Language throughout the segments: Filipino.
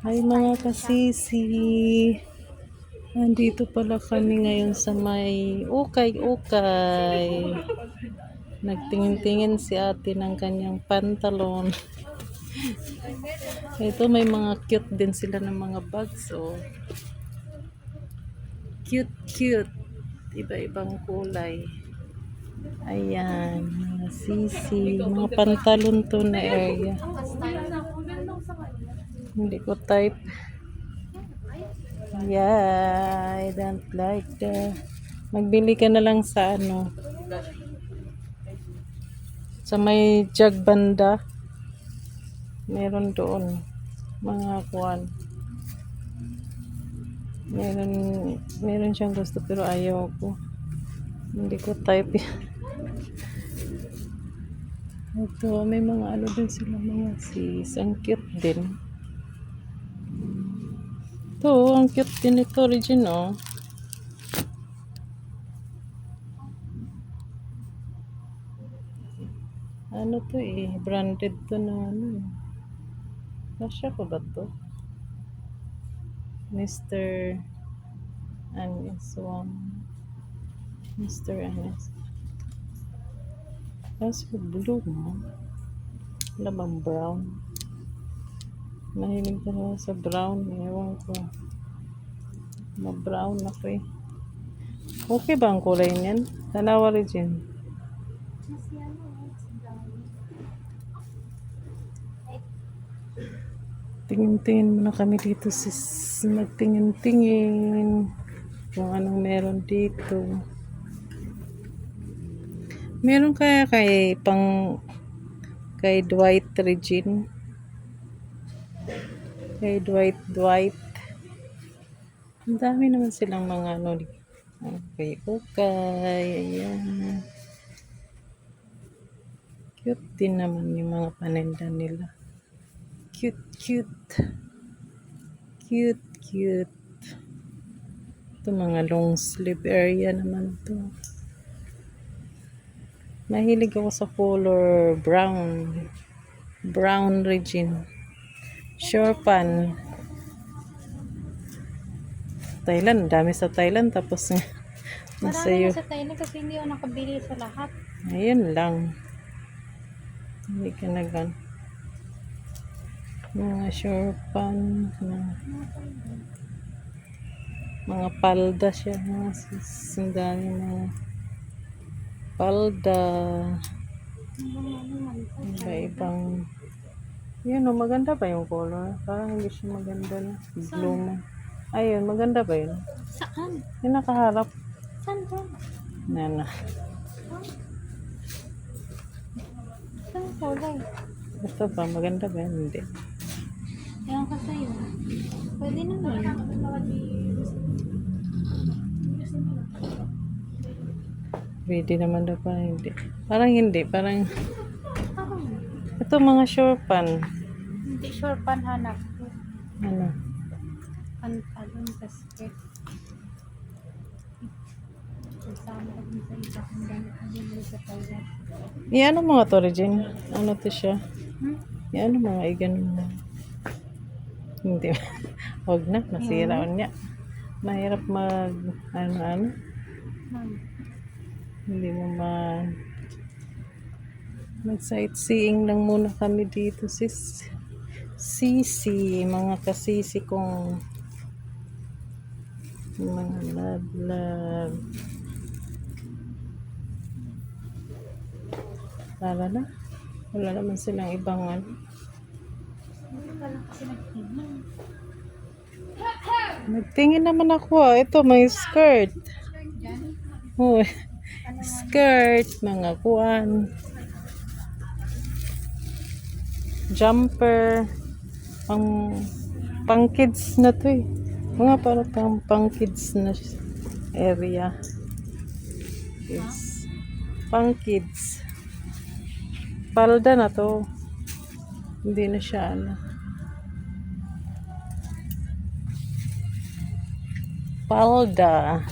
Ay mga kasisi, nandito pala kami ngayon sa may ukay-ukay. Nagtingin-tingin si ate ng kanyang pantalon. Ito may mga cute din sila ng mga bags, oh. Cute. Iba-ibang kulay. Ayan, mga sisi, mga pantalon to na area. Hindi ko type. Yeah, I don't like that. Magbili ka na lang sa ano, sa may jug banda. Meron doon mga kuwan. Meron siyang gusto pero ayaw ko. Hindi ko type. Ito, may mga ano din sila mga sis. Ang cute din. Ito, ang cute din ito, Regine, oh. Ano to eh, branded to na ano. Nasya pa ba to? Mr. Anis one. Mr. Anis. Kaso blue, no? Wala bang brown? Mahilig ka na sa brown. Ewan ko. Ma-brown ako eh. Okay ba ang kulay niyan? Tanawa Regine. Tingin-tingin muna kami dito sis. Magtingin-tingin kung anong meron dito. Meron kaya kay Dwight Regine? Kay Dwight. Ang dami naman silang mga ano. Okay. Ayan. Cute din naman yung mga paninda nila. Cute. Ito mga long sleeve area naman to. Mahilig ako sa color brown. Brown Regine. Shorpan. Thailand. Dami sa Thailand. Tapos nasa Marami na sa Thailand kasi hindi ako nakabili sa lahat. ayun lang. Hindi ka nagan. Mga shorpan. Mga palda siya. Mga sindali mga palda. Iba-ibang. Yun o, maganda ba yung color? Parang hindi siya maganda na. Blue. Ayun, maganda ba yun? Saan? Yung nakaharap. Saan ba? Nana. Saan kulay? Ito ba? Maganda ba yun? Hindi. Ewan ka sa'yo. Pwede naman. Pwede naman daw pa. Hindi. Parang hindi. Parang Parang ito mga shorpan. hindi sure panhanap ko. Ano? Pantalon sa skirt. Kasama ko din sa iba kung gamit na din sa Thailand. Yan ang mga to, Regine. Ano to siya? Hmm? Yan ang mga iganon na. Hindi. Huwag na. Masira niya. Mahirap mag ano. Hindi mo mag sightseeing lang muna kami dito sis. Sisi. Mga kasisi kong mga love. Wala naman silang ibang ano. Hindi ka lang kasi nagtingin. Nagtingin naman ako ah. Ito may skirt. Diyan? Oh, skirt, mga kuan. Jumper. Pang kids na to eh. Mga parang pang kids na area. Yes. Pang kids. Palda na to. Hindi na siya ano. Palda.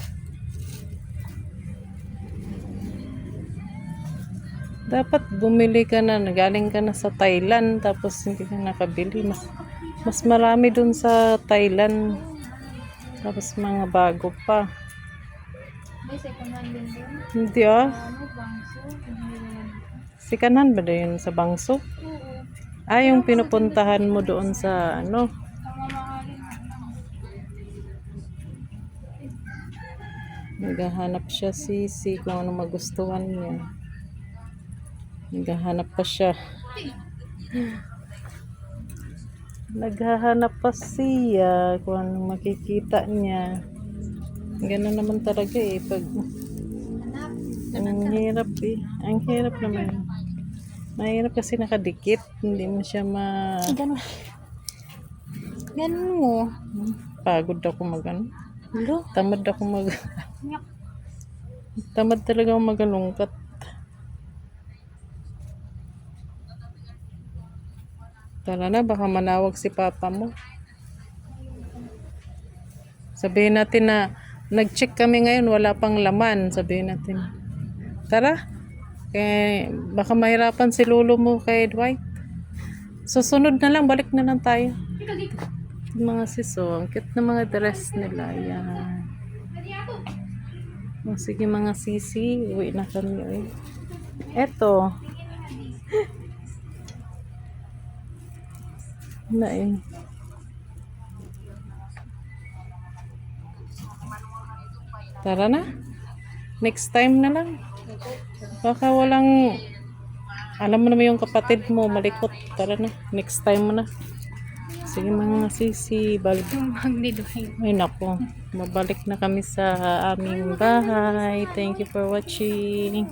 Dapat bumili ka na. Galing ka na sa Thailand. Tapos hindi ka nakabili. Mas marami dun sa Thailand. Tapos mga bago pa. May second hand din doon. Hindi ah. Bangso. Hindi naman. Sikanan ba na yun sa Bangso? Oo. Ah, yung pinupuntahan mo doon sa ano? Mamahalin na lang. Naghahanap siya si kung ano magustuhan niya. Naghahanap pa siya. Naghahanap pa siya kung ano makikita niya. Ganun naman talaga eh. Pag, ang hirap eh. Ang hirap naman. Mahirap kasi nakadikit. Hindi mo siya Ganun. Ganun mo. Pagod ako mag-ano. Hello? Tamad ako Tamad talaga ako magalungkat. Tara na, baka manawag si papa mo. Sabihin natin na nag-check kami ngayon, wala pang laman. Sabihin natin. Tara. Baka mahirapan si lolo mo kay Dwight. Susunod na lang, balik na lang tayo. Mga siso, ang cute na mga dress nila. Yan. O, sige mga sisi, uwi na kami. Eto. Na eh. Tara na. Next time na lang. Baka walang... Alam mo naman yung kapatid mo, malikot. Tara na. Next time mo na. Sige mga sisi, balik. Ay nako. Mabalik na kami sa aming bahay. Thank you for watching.